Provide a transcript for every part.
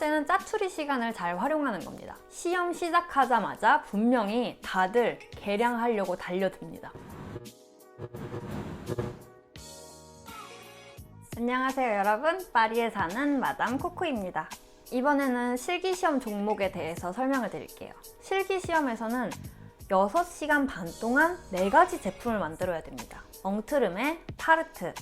번째는 짜투리 시간을 잘 활용하는 겁니다. 시험 시작하자마자 분명히 다들 계량하려고 달려듭니다. 안녕하세요 여러분, 파리에 사는 마담 코코입니다. 이번에는 실기시험 종목에 대해서 설명을 드릴게요. 실기시험에서는 6시간 반 동안 4가지 제품을 만들어야 됩니다. 엉트르메, 타르트,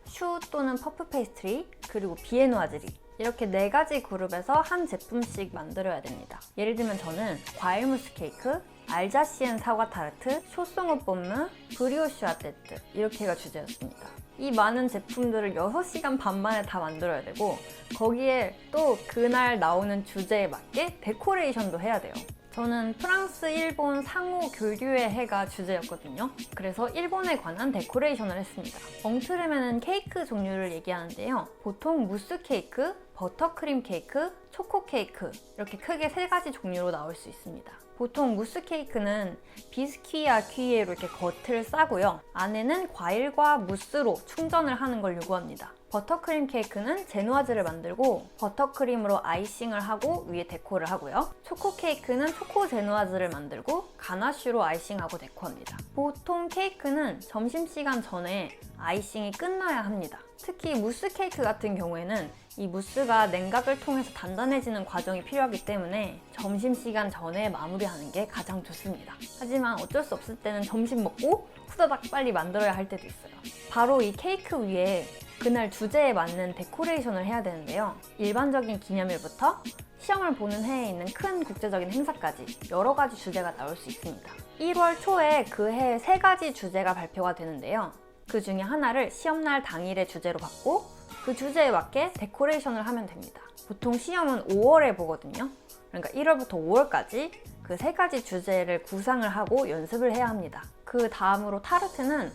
슈 또는 퍼프 페이스트리, 그리고 비에노아즈리, 이렇게 4가지 그룹에서 한 제품씩 만들어야 됩니다. 예를 들면 저는 과일 무스 케이크, 알자시엔 사과 타르트, 쇼송오 뽐무, 브리오슈 아테트, 이렇게가 주제였습니다. 이 많은 제품들을 6시간 반 만에 다 만들어야 되고, 거기에 또 그날 나오는 주제에 맞게 데코레이션도 해야 돼요. 저는 프랑스, 일본 상호 교류의 해가 주제였거든요. 그래서 일본에 관한 데코레이션을 했습니다. 엉트르메는 케이크 종류를 얘기하는데요. 보통 무스 케이크, 버터크림 케이크, 초코 케이크, 이렇게 크게 3가지 종류로 나올 수 있습니다. 보통 무스 케이크는 비스퀴아 퀴에로 이렇게 겉을 싸고요. 안에는 과일과 무스로 충전을 하는 걸 요구합니다. 버터크림 케이크는 제누아즈를 만들고 버터크림으로 아이싱을 하고 위에 데코를 하고요. 초코 케이크는 초코 제누아즈를 만들고 가나슈로 아이싱하고 데코합니다. 보통 케이크는 점심시간 전에 아이싱이 끝나야 합니다. 특히 무스 케이크 같은 경우에는 이 무스가 냉각을 통해서 단단해지는 과정이 필요하기 때문에 점심시간 전에 마무리하는 게 가장 좋습니다. 하지만 어쩔 수 없을 때는 점심 먹고 후다닥 빨리 만들어야 할 때도 있어요. 바로 이 케이크 위에 그날 주제에 맞는 데코레이션을 해야 되는데요. 일반적인 기념일부터 시험을 보는 해에 있는 큰 국제적인 행사까지 여러 가지 주제가 나올 수 있습니다. 1월 초에 그 해의 3가지 주제가 발표가 되는데요. 그 중에 하나를 시험날 당일의 주제로 받고 그 주제에 맞게 데코레이션을 하면 됩니다. 보통 시험은 5월에 보거든요. 그러니까 1월부터 5월까지 그 3가지 주제를 구상을 하고 연습을 해야 합니다. 그 다음으로 타르트는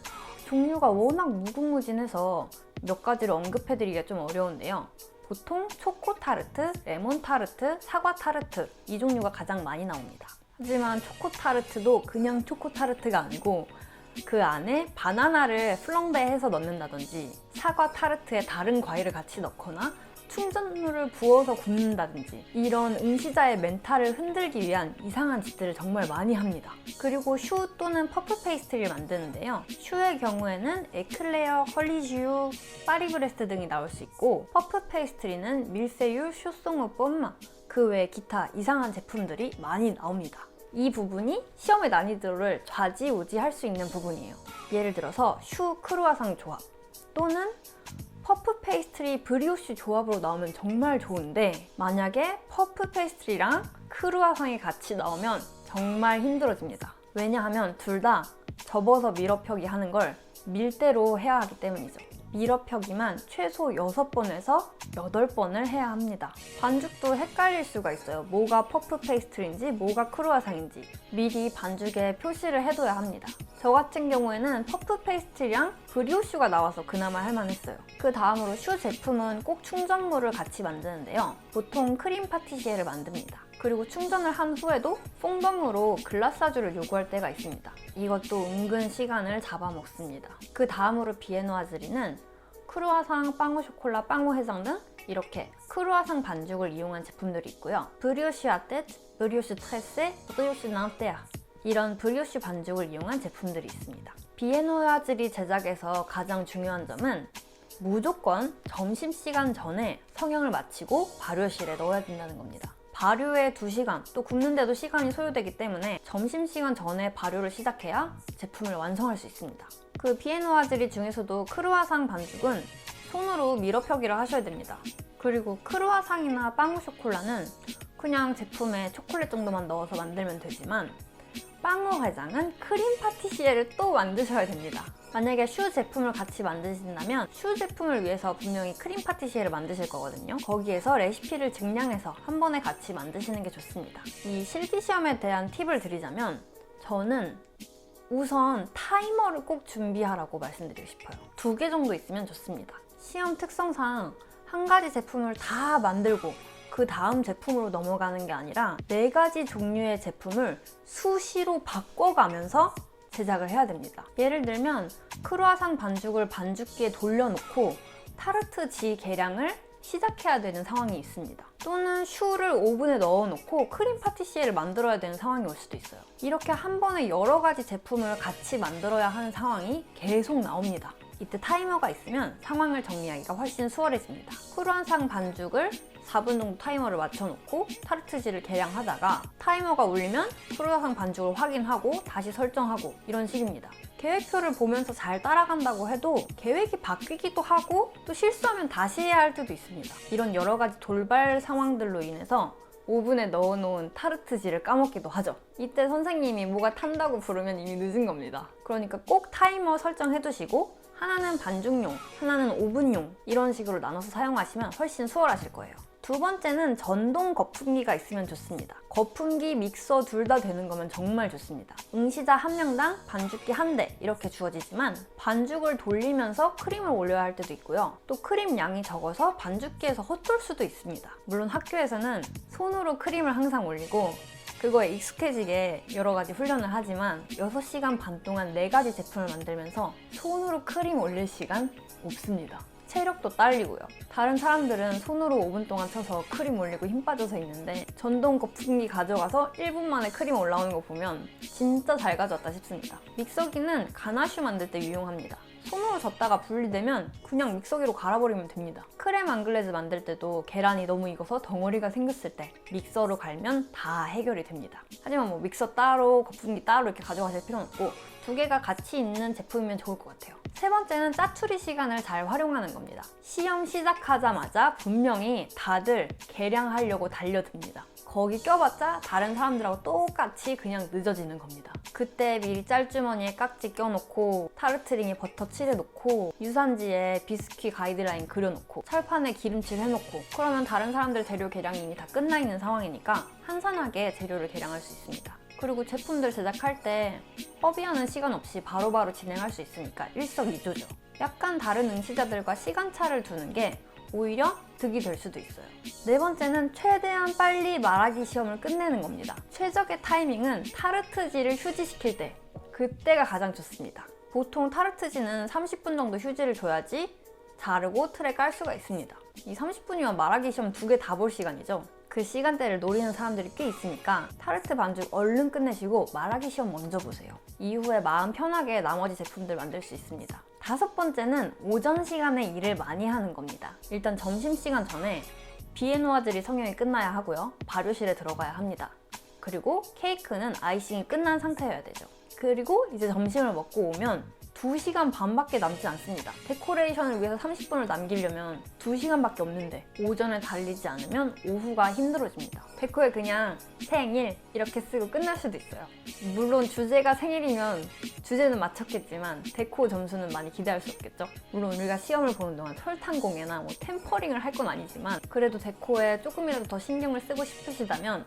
종류가 워낙 무궁무진해서 몇 가지를 언급해드리기가 좀 어려운데요. 보통 초코 타르트, 레몬 타르트, 사과 타르트, 이 종류가 가장 많이 나옵니다. 하지만 초코 타르트도 그냥 초코 타르트가 아니고 그 안에 바나나를 플렁베해서 넣는다든지, 사과 타르트에 다른 과일을 같이 넣거나 충전물을 부어서 굽는다든지, 이런 응시자의 멘탈을 흔들기 위한 이상한 짓들을 정말 많이 합니다. 그리고 슈 또는 퍼프 페이스트리를 만드는데요. 슈의 경우에는 에클레어, 컬리쥬, 파리브레스트 등이 나올 수 있고, 퍼프 페이스트리는 밀세유, 쇼송오 뽐무, 그 외에 기타 이상한 제품들이 많이 나옵니다. 이 부분이 시험의 난이도를 좌지우지할 수 있는 부분이에요. 예를 들어서 슈 크루아상 조합 또는 퍼프 페이스트리 브리오슈 조합으로 나오면 정말 좋은데, 만약에 퍼프 페이스트리랑 크루아상이 같이 나오면 정말 힘들어집니다. 왜냐하면 둘 다 접어서 밀어펴기 하는 걸 밀대로 해야 하기 때문이죠. 밀어펴기만 최소 6번에서 8번을 해야 합니다. 반죽도 헷갈릴 수가 있어요. 뭐가 퍼프 페이스트리인지 뭐가 크루아상인지 미리 반죽에 표시를 해둬야 합니다. 저 같은 경우에는 퍼프 페이스트리랑 브리오슈가 나와서 그나마 할만했어요. 그 다음으로 슈 제품은 꼭 충전물을 같이 만드는데요. 보통 크림 파티시에를 만듭니다. 그리고 충전을 한 후에도 퐁덤으로 글라사주를 요구할 때가 있습니다. 이것도 은근 시간을 잡아먹습니다. 그 다음으로 비에노아즈리는 크루아상, 빵우 쇼콜라, 빵우 해장 등 이렇게 크루아상 반죽을 이용한 제품들이 있고요. 브리오슈 아테트, 브리오슈 트레세, 브리오슈 난테아, 이런 브리오슈 반죽을 이용한 제품들이 있습니다. 비에노아즈리 제작에서 가장 중요한 점은 무조건 점심시간 전에 성형을 마치고 발효실에 넣어야 된다는 겁니다. 발효에 2시간, 또 굽는데도 시간이 소요되기 때문에 점심시간 전에 발효를 시작해야 제품을 완성할 수 있습니다. 그 비에노아즈리 중에서도 크루아상 반죽은 손으로 밀어펴기를 하셔야 됩니다. 그리고 크루아상이나 빵우 쇼콜라는 그냥 제품에 초콜릿 정도만 넣어서 만들면 되지만, 빵우 회장은 크림 파티시에를 또 만드셔야 됩니다. 만약에 슈 제품을 같이 만드신다면 슈 제품을 위해서 분명히 크림 파티시에를 만드실 거거든요. 거기에서 레시피를 증량해서 한 번에 같이 만드시는 게 좋습니다. 이 실기시험에 대한 팁을 드리자면, 저는 우선 타이머를 꼭 준비하라고 말씀드리고 싶어요. 2개 정도 있으면 좋습니다. 시험 특성상 한 가지 제품을 다 만들고 그 다음 제품으로 넘어가는 게 아니라 4가지 종류의 제품을 수시로 바꿔가면서 제작을 해야 됩니다. 예를 들면 크루아상 반죽을 반죽기에 돌려놓고 타르트 지 계량을 시작해야 되는 상황이 있습니다. 또는 슈를 오븐에 넣어놓고 크림 파티시에를 만들어야 되는 상황이 올 수도 있어요. 이렇게 한 번에 여러 가지 제품을 같이 만들어야 하는 상황이 계속 나옵니다. 이때 타이머가 있으면 상황을 정리하기가 훨씬 수월해집니다. 크루아상 반죽을 4분 정도 타이머를 맞춰놓고 타르트지를 계량하다가 타이머가 울리면 크루아상 반죽을 확인하고 다시 설정하고 이런 식입니다. 계획표를 보면서 잘 따라간다고 해도 계획이 바뀌기도 하고 또 실수하면 다시 해야 할 때도 있습니다. 이런 여러 가지 돌발 상황들로 인해서 오븐에 넣어놓은 타르트지를 까먹기도 하죠. 이때 선생님이 뭐가 탄다고 부르면 이미 늦은 겁니다. 그러니까 꼭 타이머 설정해두시고 하나는 반죽용, 하나는 오븐용 이런 식으로 나눠서 사용하시면 훨씬 수월하실 거예요. 두 번째는 전동 거품기가 있으면 좋습니다. 거품기, 믹서 둘 다 되는 거면 정말 좋습니다. 응시자 한 명당 반죽기 1대 이렇게 주어지지만 반죽을 돌리면서 크림을 올려야 할 때도 있고요. 또 크림 양이 적어서 반죽기에서 헛돌 수도 있습니다. 물론 학교에서는 손으로 크림을 항상 올리고 그거에 익숙해지게 여러 가지 훈련을 하지만 6시간 반 동안 4가지 제품을 만들면서 손으로 크림 올릴 시간 없습니다. 체력도 딸리고요. 다른 사람들은 손으로 5분 동안 쳐서 크림 올리고 힘 빠져서 있는데 전동 거품기 가져가서 1분 만에 크림 올라오는 거 보면 진짜 잘 가져왔다 싶습니다. 믹서기는 가나슈 만들 때 유용합니다. 손으로 젓다가 분리되면 그냥 믹서기로 갈아버리면 됩니다. 크렘 앙글레즈 만들 때도 계란이 너무 익어서 덩어리가 생겼을 때 믹서로 갈면 다 해결이 됩니다. 하지만 뭐 믹서 따로, 거품기 따로 이렇게 가져가실 필요는 없고 두 개가 같이 있는 제품이면 좋을 것 같아요. 세 번째는 짜투리 시간을 잘 활용하는 겁니다. 시험 시작하자마자 분명히 다들 계량하려고 달려듭니다. 거기 껴봤자 다른 사람들하고 똑같이 그냥 늦어지는 겁니다. 그때 미리 짤주머니에 깍지 껴놓고 타르트링에 버터 칠해놓고 유산지에 비스킷 가이드라인 그려놓고 철판에 기름칠 해놓고 그러면 다른 사람들 재료 계량이 이미 다 끝나 있는 상황이니까 한산하게 재료를 계량할 수 있습니다. 그리고 제품들 제작할 때 허비하는 시간 없이 바로바로 진행할 수 있으니까 일석이조죠. 약간 다른 응시자들과 시간차를 두는 게 오히려 득이 될 수도 있어요. 네 번째는 최대한 빨리 말하기 시험을 끝내는 겁니다. 최적의 타이밍은 타르트지를 휴지시킬 때, 그때가 가장 좋습니다. 보통 타르트지는 30분 정도 휴지를 줘야지 자르고 틀에 깔 수가 있습니다. 이 30분이면 말하기 시험 2개 다 볼 시간이죠. 그 시간대를 노리는 사람들이 꽤 있으니까 타르트 반죽 얼른 끝내시고 말하기 시험 먼저 보세요. 이후에 마음 편하게 나머지 제품들 만들 수 있습니다. 다섯 번째는 오전 시간에 일을 많이 하는 겁니다. 일단 점심시간 전에 비에누아즐이 성형이 끝나야 하고요. 발효실에 들어가야 합니다. 그리고 케이크는 아이싱이 끝난 상태여야 되죠. 그리고 이제 점심을 먹고 오면 2시간 반밖에 남지 않습니다. 데코레이션을 위해서 30분을 남기려면 2시간밖에 없는데 오전에 달리지 않으면 오후가 힘들어집니다. 데코에 그냥 생일 이렇게 쓰고 끝날 수도 있어요. 물론 주제가 생일이면 주제는 맞췄겠지만 데코 점수는 많이 기대할 수 없겠죠. 물론 우리가 시험을 보는 동안 설탕공예나 템퍼링을 할 건 아니지만 그래도 데코에 조금이라도 더 신경을 쓰고 싶으시다면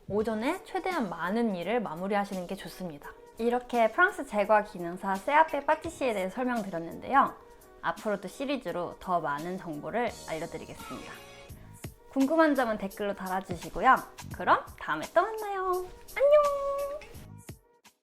오전에 최대한 많은 일을 마무리하시는 게 좋습니다. 이렇게 프랑스 제과 기능사 세아페 파티시에 대해 설명드렸는데요. 앞으로도 시리즈로 더 많은 정보를 알려드리겠습니다. 궁금한 점은 댓글로 달아주시고요. 그럼 다음에 또 만나요. 안녕!